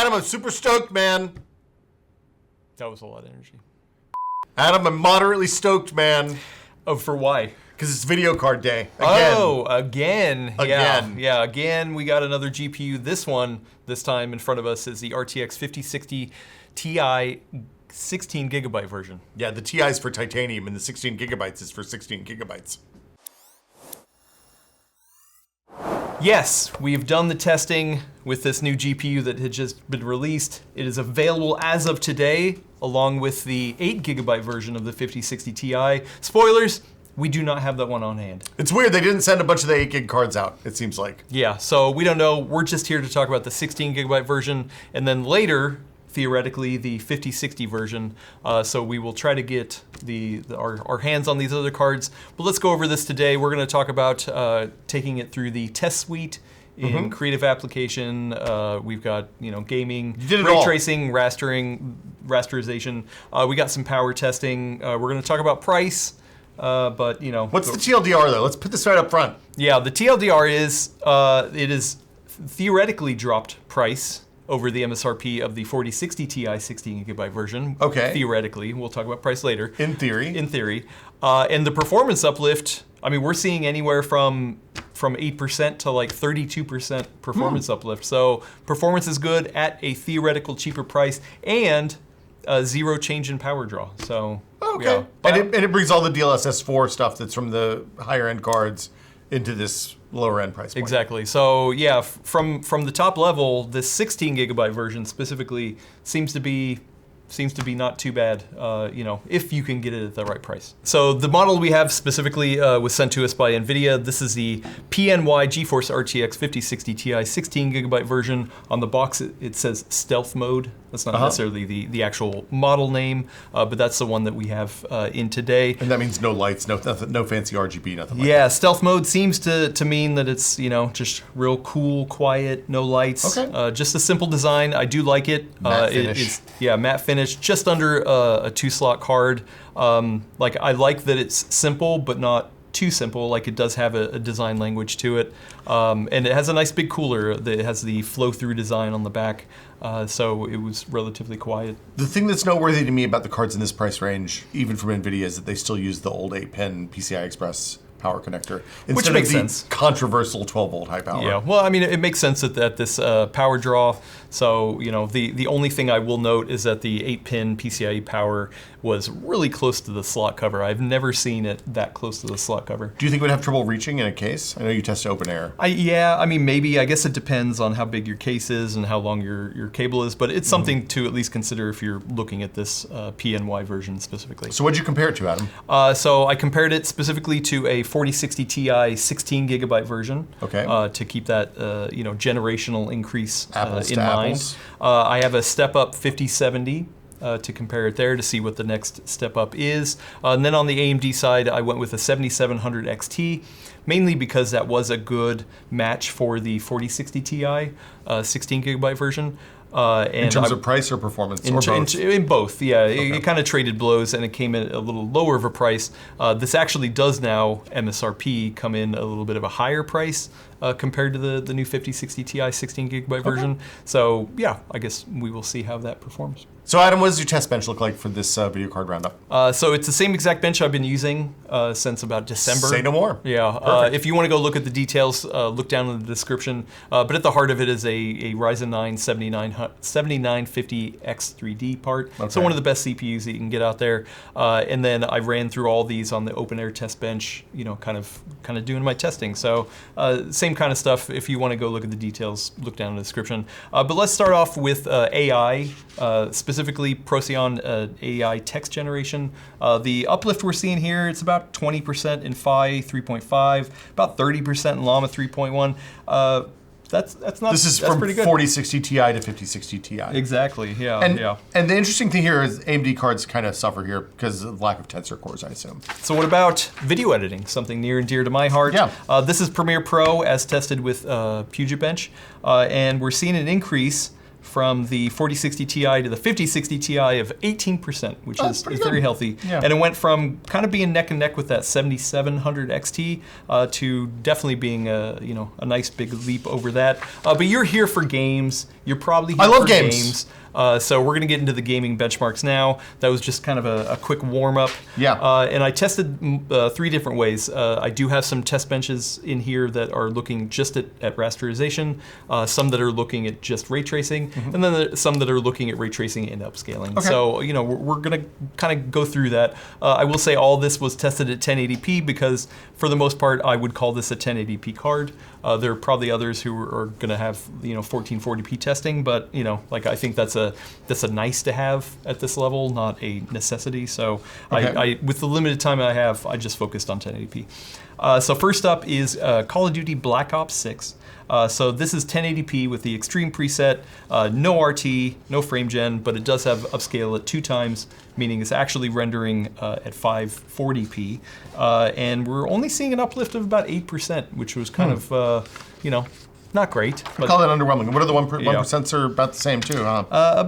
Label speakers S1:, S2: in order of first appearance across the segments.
S1: Adam, I'm super stoked, man.
S2: That was a lot of energy.
S1: Adam, I'm moderately stoked, man.
S2: Oh, for why?
S1: Because it's video card day. Again.
S2: Oh, again.
S1: Again.
S2: Yeah, again, we got another GPU. This time in front of us is the RTX 5060 Ti 16 gigabyte version.
S1: Yeah, the Ti is for titanium and the 16 gigabytes is for 16 gigabytes.
S2: Yes, we've done the testing with this new GPU that had just been released. It is available as of today, along with the 8 gigabyte version of the 5060 Ti. Spoilers, we do not have that one on hand.
S1: It's weird, they didn't send a bunch of the 8 gig cards out, it seems like.
S2: Yeah, so we don't know. We're just here to talk about the 16 gigabyte version, and then later, theoretically, the 5060 version. So we will try to get our hands on these other cards. But let's go over this today. We're gonna talk about taking it through the test suite in creative application. We've got, gaming, ray tracing, rasterization. We got some power testing. We're gonna talk about price. But
S1: what's the TLDR though? Let's put this right up front.
S2: Yeah, the TLDR is it is theoretically dropped price over the MSRP of the 4060 Ti 16 gigabyte version.
S1: Okay.
S2: Theoretically, we'll talk about price later.
S1: In theory.
S2: In theory, and the performance uplift. I mean, we're seeing anywhere from 8% to like 32% performance uplift. So performance is good at a theoretical cheaper price and zero change in power draw. So
S1: okay, yeah. And it brings all the DLSS 4 stuff that's from the higher end cards into this lower end price point.
S2: Exactly. So yeah, from the top level, this 16 gigabyte version specifically seems to be not too bad, if you can get it at the right price. So the model we have specifically was sent to us by Nvidia. This is the PNY GeForce RTX 5060 Ti 16 gigabyte version. On the box, it says stealth mode. That's not necessarily the actual model name, but that's the one that we have in today.
S1: And that means no lights, no fancy RGB, nothing like that.
S2: Yeah, stealth mode seems to mean that it's, just real cool, quiet, no lights.
S1: Okay.
S2: Just a simple design. I do like it.
S1: Matte finish.
S2: Matte finish, just under a 2-slot card. I like that it's simple, but not too simple. Like it does have a design language to it. And it has a nice big cooler that has the flow-through design on the back. So it was relatively quiet.
S1: The thing that's noteworthy to me about the cards in this price range, even from Nvidia, is that they still use the old 8-pin PCI Express power connector
S2: Which makes sense.
S1: Controversial 12-volt high power.
S2: Yeah, well, I mean, it makes sense at this power draw. So, the only thing I will note is that the 8-pin PCIe power was really close to the slot cover. I've never seen it that close to the slot cover.
S1: Do you think it would have trouble reaching in a case? I know you tested open air.
S2: Maybe. I guess it depends on how big your case is and how long your cable is, but it's something to at least consider if you're looking at this PNY version specifically.
S1: So what'd you compare it to, Adam?
S2: So I compared it specifically to a 4060 Ti 16 gigabyte version.
S1: Okay.
S2: To keep that generational increase
S1: Apples
S2: in
S1: to
S2: mind.
S1: apples.
S2: I have a step up 5070 to compare it there to see what the next step up is. And then on the AMD side, I went with a 7700 XT, mainly because that was a good match for the 4060 Ti 16 gigabyte version.
S1: In terms of price or performance, or both?
S2: In both, yeah.
S1: Okay.
S2: It kind of traded blows, and it came in a little lower of a price. This actually does now, MSRP, come in a little bit of a higher price compared to the new 5060 Ti 16 gigabyte version. So yeah, I guess we will see how that performs.
S1: So Adam, what does your test bench look like for this video card roundup?
S2: So it's the same exact bench I've been using since about December.
S1: Say no more.
S2: Yeah, if you want to go look at the details, look down in the description. But at the heart of it is a Ryzen 9 7950X3D part. Okay. So one of the best CPUs that you can get out there. And then I ran through all these on the open air test bench, kind of doing my testing. So same kind of stuff. If you want to go look at the details, look down in the description. But let's start off with AI, specifically Procyon AI text generation. The uplift we're seeing here, it's about 20% in Phi 3.5, about 30% in Llama 3.1. That's not.
S1: This is from 4060 Ti to 5060 Ti.
S2: Exactly. Yeah.
S1: And the interesting thing here is AMD cards kind of suffer here because of the lack of tensor cores, I assume.
S2: So what about video editing? Something near and dear to my heart.
S1: Yeah.
S2: This is Premiere Pro as tested with Puget Bench, and we're seeing an increase from the 4060 Ti to the 5060 Ti of 18%, which is very healthy.
S1: Yeah.
S2: And it went from kind of being neck and neck with that 7700 XT to definitely being a nice big leap over that. But you're here for games. You're probably here for games. So we're going to get into the gaming benchmarks now. That was just kind of a quick warm-up.
S1: Yeah.
S2: And I tested 3 different ways. I do have some test benches in here that are looking just at rasterization, some that are looking at just ray tracing, and then some that are looking at ray tracing and upscaling. Okay. So, we're going to kind of go through that. I will say all this was tested at 1080p because, for the most part, I would call this a 1080p card. There are probably others who are going to have 1440p testing, but I think that's a nice to have at this level, not a necessity. So I with the limited time I have, I just focused on 1080p. So first up is Call of Duty Black Ops 6. So this is 1080p with the extreme preset, no RT, no frame gen, but it does have upscale at 2 times, meaning it's actually rendering at 540p. And we're only seeing an uplift of about 8%, which was kind of, not great.
S1: I call that underwhelming. What are the 1%? Are about the same too, huh?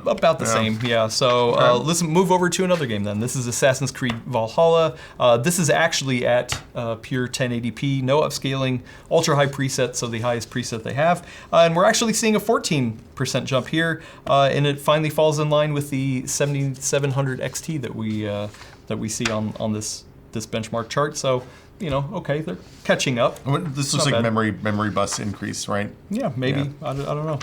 S2: About the same, yeah. So let's move over to another game then. This is Assassin's Creed Valhalla. This is actually at pure 1080p, no upscaling, ultra high preset, so the highest preset they have. And we're actually seeing a 14% jump here, and it finally falls in line with the 7700 XT that we see on this benchmark chart. So, okay, they're catching up.
S1: This looks like memory bus increase, right?
S2: Yeah, maybe. Yeah. I don't know.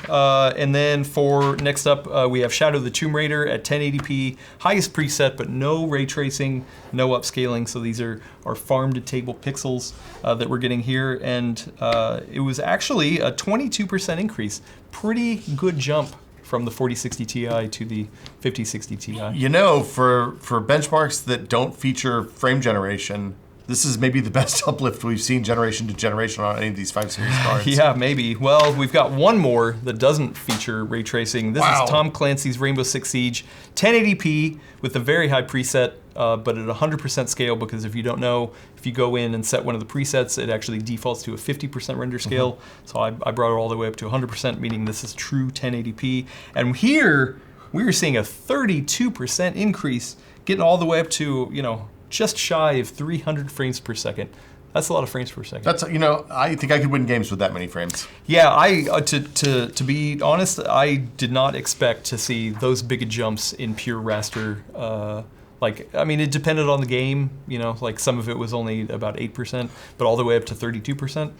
S2: And then for next up, we have Shadow of the Tomb Raider at 1080p, highest preset, but no ray tracing, no upscaling. So these are farm-to-table pixels that we're getting here. And it was actually a 22% increase. Pretty good jump from the 4060 Ti to the 5060 Ti.
S1: For benchmarks that don't feature frame generation, this is maybe the best uplift we've seen generation to generation on any of these 5 series cards.
S2: Yeah, maybe. Well, we've got one more that doesn't feature ray tracing. This is Tom Clancy's Rainbow Six Siege, 1080p with a very high preset, but at 100% scale, because if you don't know, if you go in and set one of the presets, it actually defaults to a 50% render scale. So I brought it all the way up to 100%, meaning this is true 1080p. And here, we are seeing a 32% increase, getting all the way up to, just shy of 300 frames per second. That's a lot of frames per second.
S1: That's I think I could win games with that many frames.
S2: Yeah, to be honest, I did not expect to see those big jumps in pure raster. It depended on the game. Some of it was only about 8%, but all the way up to 32%.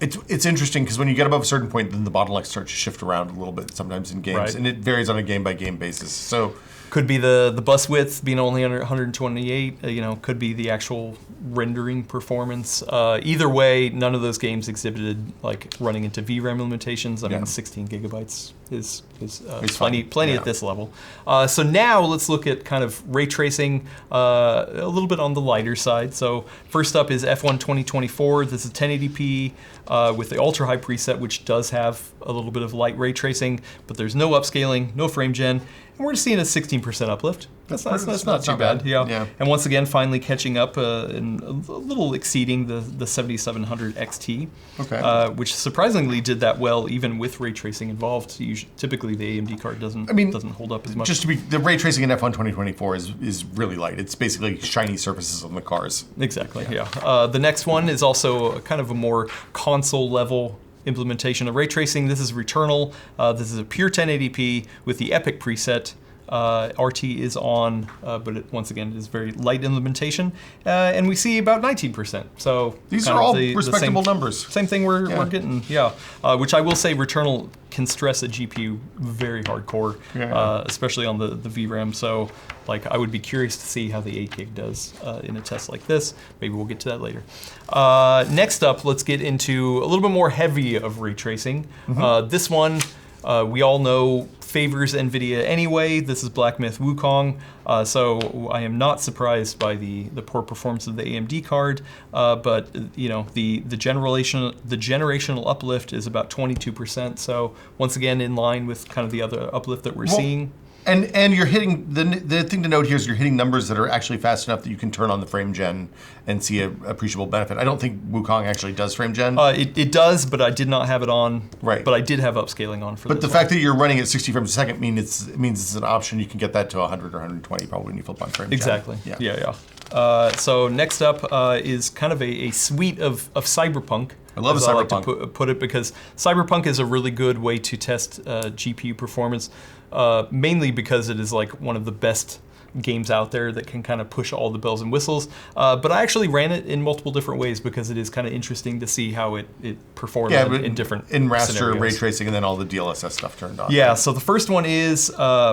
S1: It's interesting because when you get above a certain point, then the bottlenecks start to shift around a little bit sometimes in games, and it varies on a game by game basis. So.
S2: Could be the bus width being only under 128, could be the actual rendering performance. Either way, none of those games exhibited running into VRAM limitations. I mean, 16 gigabytes is plenty at this level. So now let's look at kind of ray tracing a little bit on the lighter side. So first up is F1 2024. This is 1080p with the ultra high preset, which does have a little bit of light ray tracing, but there's no upscaling, no frame gen. And we're seeing a 16% uplift. That's not too bad. Yeah. And once again, finally catching up and a little exceeding the 7700 XT, which surprisingly did that well even with ray tracing involved. Typically, the AMD card doesn't hold up as much.
S1: Just to be, the ray tracing in F1 2024 is really light. It's basically shiny surfaces on the cars.
S2: Exactly. Yeah. The next one is also kind of a more console level implementation of ray tracing. This is Returnal. This is a pure 1080p with the Epic preset. RT is on, but once again, it is very light implementation. And we see about 19%. So
S1: these are all respectable numbers.
S2: Same thing we're getting, which I will say Returnal can stress a GPU very hardcore, especially on the VRAM. So I would be curious to see how the 8 gig does in a test like this. Maybe we'll get to that later. Next up, let's get into a little bit more heavy of ray tracing. This one, we all know favors Nvidia anyway. This is Black Myth Wukong, so I am not surprised by the poor performance of the AMD card, but the generational uplift is about 22%. So once again, in line with kind of the other uplift that we're seeing.
S1: And you're hitting, the thing to note here is you're hitting numbers that are actually fast enough that you can turn on the frame gen and see an appreciable benefit. I don't think Wukong actually does frame gen.
S2: It does, but I did not have it on.
S1: Right.
S2: But I did have upscaling on for this.
S1: But the fact that you're running at 60 frames a second means it's an option. You can get that to 100 or 120 probably when you flip on frame gen.
S2: Exactly.
S1: Yeah.
S2: Yeah. So next up is kind of a suite of Cyberpunk.
S1: I love
S2: as I like
S1: Cyberpunk.
S2: to put it, because Cyberpunk is a really good way to test GPU performance, mainly because it is like one of the best games out there that can kind of push all the bells and whistles. But I actually ran it in multiple different ways because it is kind of interesting to see how it performs in different
S1: Raster,
S2: scenarios.
S1: ray tracing, and then all the DLSS stuff turned on.
S2: Yeah, so the first one is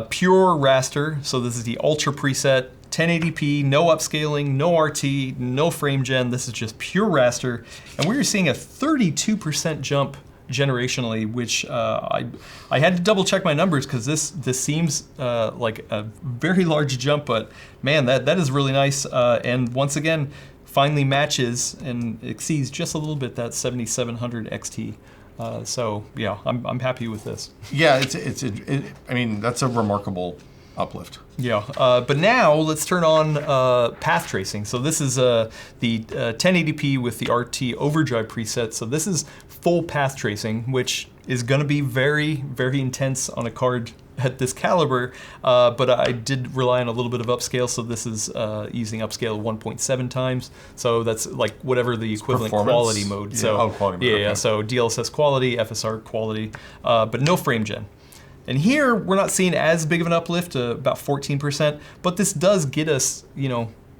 S2: pure raster. So this is the ultra preset, 1080p, no upscaling, no RT, no frame gen. This is just pure raster. And we are seeing a 32% jump generationally, which I had to double check my numbers because this seems like a very large jump, but man, that is really nice. And once again, finally matches and exceeds just a little bit that 7700 XT. So yeah, I'm happy with this.
S1: Yeah, I mean, that's a remarkable uplift.
S2: Yeah, but now let's turn on path tracing. So this is the 1080p with the RT overdrive preset. So this is full path tracing, which is going to be very, very intense on a card at this caliber. But I did rely on a little bit of upscale. So this is using upscale 1.7 times. So that's like whatever the equivalent quality mode.
S1: Yeah.
S2: So
S1: Quality mode.
S2: yeah,
S1: Okay.
S2: so DLSS quality, FSR quality, but no frame gen. And here, we're not seeing as big of an uplift, about 14%, but this does get us,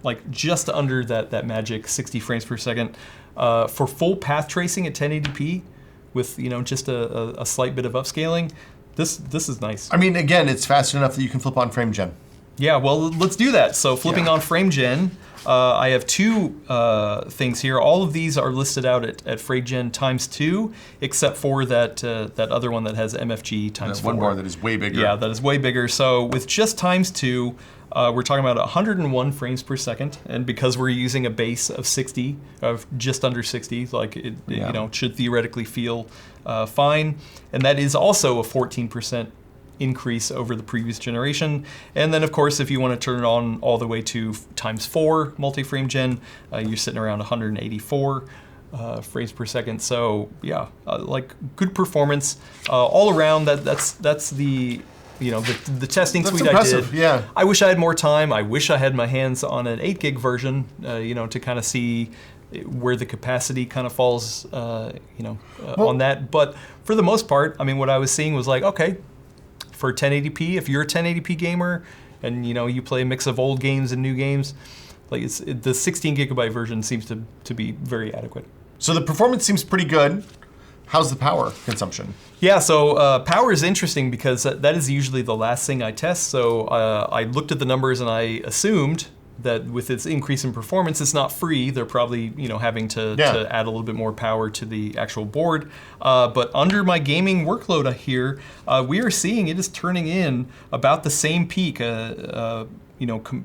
S2: like just under that magic 60 frames per second. For full path tracing at 1080p with, just a slight bit of upscaling, this is nice.
S1: I mean, again, it's fast enough that you can flip on frame gen.
S2: Yeah, well, let's do that. So flipping on frame gen, I have two things here. All of these are listed out at frame gen ×2, except for that other one that has MFG ×4.
S1: One bar that is way bigger.
S2: Yeah, that is way bigger. So with just ×2, we're talking about 101 frames per second, and because we're using a base of 60, of just under 60, like it should theoretically feel fine, and that is also a 14% increase over the previous generation. And then of course, if you want to turn it on all the way to ×4 multi-frame gen, you're sitting around 184 frames per second. So yeah, like good performance all around. That's the the testing
S1: That's
S2: suite
S1: impressive.
S2: I did.
S1: Yeah.
S2: I wish I had more time. I wish I had my hands on an 8 gig version, to kind of see where the capacity kind of falls, on that. But for the most part, I mean, what I was seeing was like, okay, for 1080p, if you're a 1080p gamer and you play a mix of old games and new games, like the 16 gigabyte version seems to be very adequate.
S1: So the performance seems pretty good. How's the power consumption?
S2: Yeah, so power is interesting because that is usually the last thing I test. So I looked at the numbers and I assumed that with its increase in performance, it's not free. They're probably having to add a little bit more power to the actual board. But under my gaming workload here, we are seeing it is turning in about the same peak,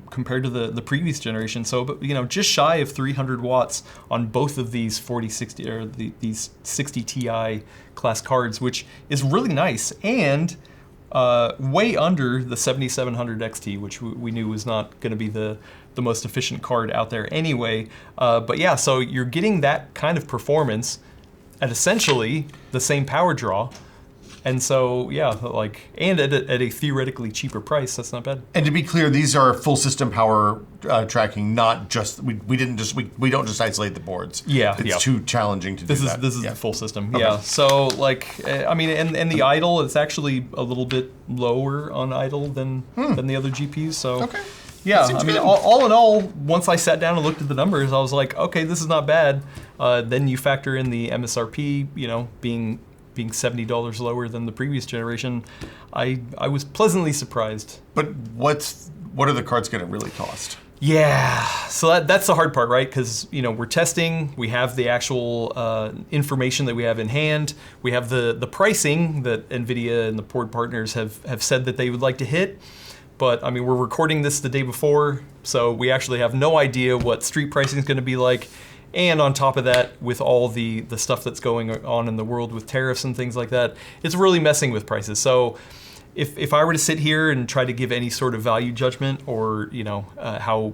S2: compared to the previous generation. So, just shy of 300 watts on both of these 4060 or these 60 Ti class cards, which is really nice, and way under the 7700 XT, which we knew was not going to be the most efficient card out there anyway. But yeah, so you're getting that kind of performance at essentially the same power draw. And so, yeah, and at a theoretically cheaper price, that's not bad.
S1: And to be clear, these are full system power tracking, not just, we don't just isolate the boards.
S2: Yeah,
S1: It's too challenging to do that.
S2: This is the full system, yeah. So, I mean, and the idle, it's actually a little bit lower on idle than the other GPUs, so.
S1: Okay.
S2: Yeah, I mean, all in all, once I sat down and looked at the numbers, I was like, okay, this is not bad. Then you factor in the MSRP, being $70 lower than the previous generation. I was pleasantly surprised.
S1: But what are the cards going to really cost?
S2: Yeah, so that's the hard part, right? Because we're testing, we have the actual information that we have in hand, we have the pricing that Nvidia and the board partners have said that they would like to hit. But I mean, we're recording this the day before, so we actually have no idea what street pricing is going to be like. And on top of that, with all the stuff that's going on in the world with tariffs and things like that, it's really messing with prices. So if I were to sit here and try to give any sort of value judgment, or how,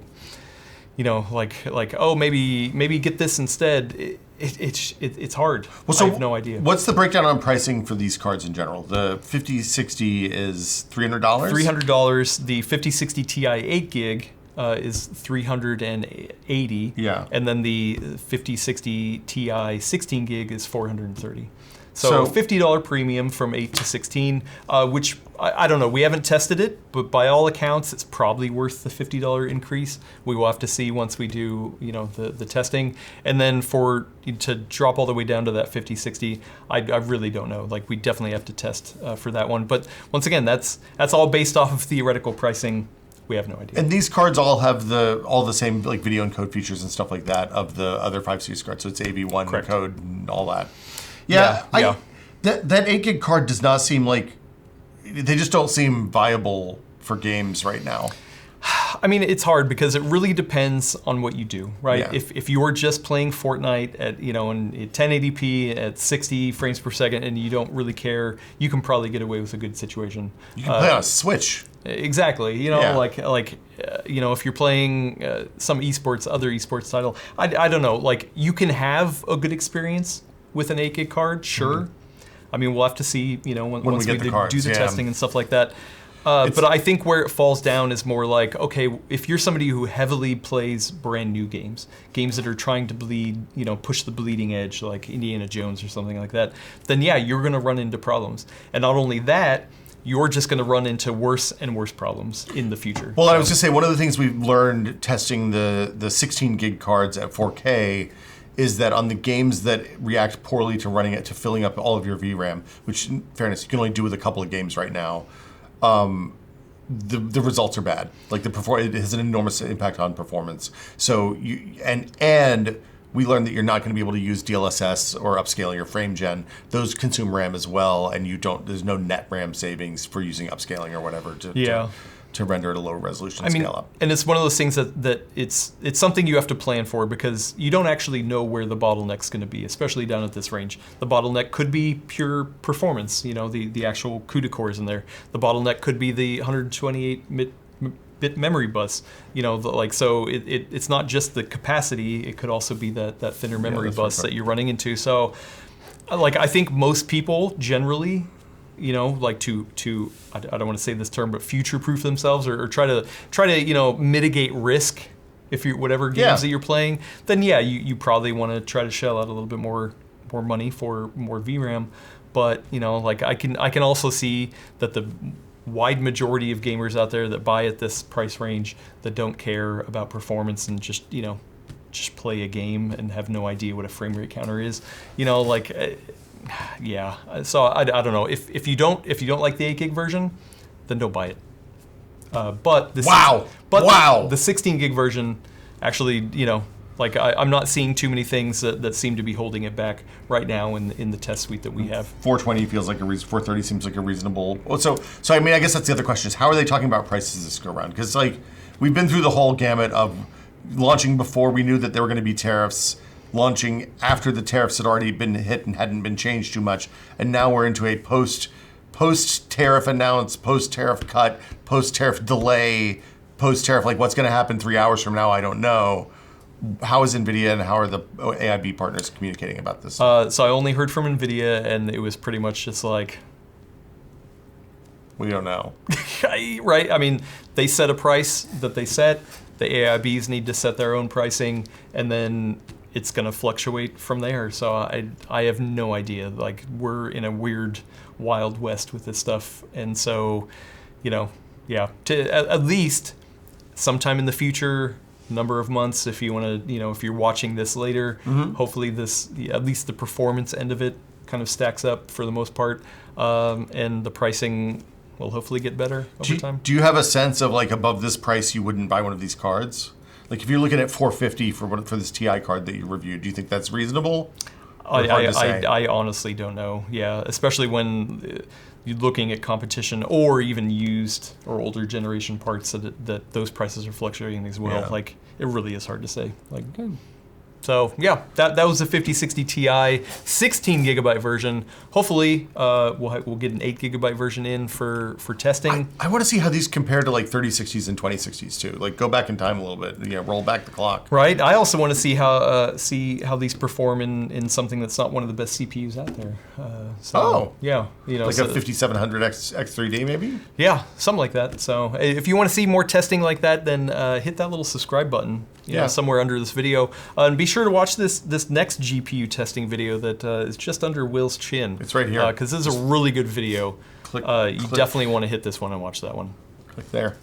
S2: oh, maybe get this instead. It's hard.
S1: Well, so
S2: I have no idea.
S1: What's the breakdown on pricing for these cards in general? The 5060 is $300?
S2: $300. The 5060 Ti 8 gig is $380.
S1: Yeah.
S2: And then the 5060 Ti 16 gig is $430. So $50 premium from 8 to 16, which I don't know. We haven't tested it, but by all accounts, it's probably worth the $50 increase. We will have to see once we do, the testing. And then to drop all the way down to that 5060, I really don't know. Like, we definitely have to test for that one. But once again, that's all based off of theoretical pricing. We have no idea.
S1: And these cards all have all the same like video encode features and stuff like that of the other 5 series cards. So it's AV1
S2: Correct.
S1: code and all that.
S2: Yeah.
S1: That 8 gig card does not seem like, they just don't seem viable for games right now.
S2: I mean, it's hard because it really depends on what you do, right?
S1: Yeah.
S2: If you are just playing Fortnite at in 1080p at 60 frames per second and you don't really care, you can probably get away with a good situation.
S1: You can play on a Switch.
S2: Exactly. If you're playing other esports title, I don't know. Like, you can have a good experience with an 8 gig card, sure. Mm-hmm. I mean, we'll have to see, once we do the testing and stuff like that. But I think where it falls down is more like, okay, if you're somebody who heavily plays brand new games that are trying to push the bleeding edge, like Indiana Jones or something like that, then yeah, you're going to run into problems. And not only that, you're just going to run into worse and worse problems in the future.
S1: Well, I was just saying, one of the things we've learned testing the 16 gig cards at 4K is that on the games that react poorly to running it, to filling up all of your VRAM, which in fairness, you can only do with a couple of games right now, the results are bad. Like it has an enormous impact on performance. So and we learned that you're not going to be able to use DLSS or upscaling your frame gen. Those consume RAM as well, and there's no net RAM savings for using upscaling or whatever to render at a lower resolution scale up.
S2: And it's one of those things that it's something you have to plan for, because you don't actually know where the bottleneck's going to be, especially down at this range. The bottleneck could be pure performance, the actual CUDA cores in there. The bottleneck could be the 128-bit memory bus, so it's not just the capacity, it could also be that thinner memory bus that you're running into. So, I think most people generally, I don't want to say this term, but future-proof themselves or try to mitigate risk if you whatever games that you're playing. Then you probably want to try to shell out a little bit more money for more VRAM. But I can also see that the wide majority of gamers out there that buy at this price range that don't care about performance and just play a game and have no idea what a frame rate counter is, yeah, so I don't know. If you don't like the 8 gig version, then don't buy it. But the 16 gig version, actually, I'm not seeing too many things that seem to be holding it back right now in the test suite that we have.
S1: 420 feels like 430 seems like a reasonable. So I mean, I guess that's the other question: is how are they talking about prices this go around? Because we've been through the whole gamut of launching before we knew that there were going to be tariffs, launching after the tariffs had already been hit and hadn't been changed too much, and now we're into a post-tariff announce, post-tariff cut, post-tariff delay, post-tariff, what's going to happen 3 hours from now, I don't know. How is Nvidia and how are the AIB partners communicating about this?
S2: So I only heard from Nvidia, and it was pretty much just like,
S1: we don't know.
S2: Right? I mean, they set a price that they set. The AIBs need to set their own pricing, and then it's going to fluctuate from there. So I have no idea. We're in a weird Wild West with this stuff. And so, at least sometime in the future, number of months, if you want to, if you're watching this later, hopefully at least the performance end of it kind of stacks up for the most part. And the pricing will hopefully get better over time.
S1: Do you have a sense of above this price you wouldn't buy one of these cards? If you're looking at $450 for this Ti card that you reviewed, do you think that's reasonable?
S2: I honestly don't know. Yeah, especially when you're looking at competition or even used or older generation parts that those prices are fluctuating as well.
S1: Yeah.
S2: It really is hard to say. So yeah, that was the 5060 Ti 16 gigabyte version. Hopefully, we'll get an 8 gigabyte version in for testing.
S1: I want to see how these compare to like 3060s and 2060s too. Like go back in time a little bit, roll back the clock.
S2: Right. I also want to see how these perform in something that's not one of the best CPUs out there. Yeah,
S1: like a 5700 X3D maybe.
S2: Yeah, something like that. So if you want to see more testing like that, then hit that little subscribe button. Somewhere under this video, and be sure to watch this next GPU testing video that is just under Will's chin.
S1: It's right here.
S2: Because this is a really good video.
S1: Click,
S2: you definitely want to hit this one and watch that one.
S1: Click there.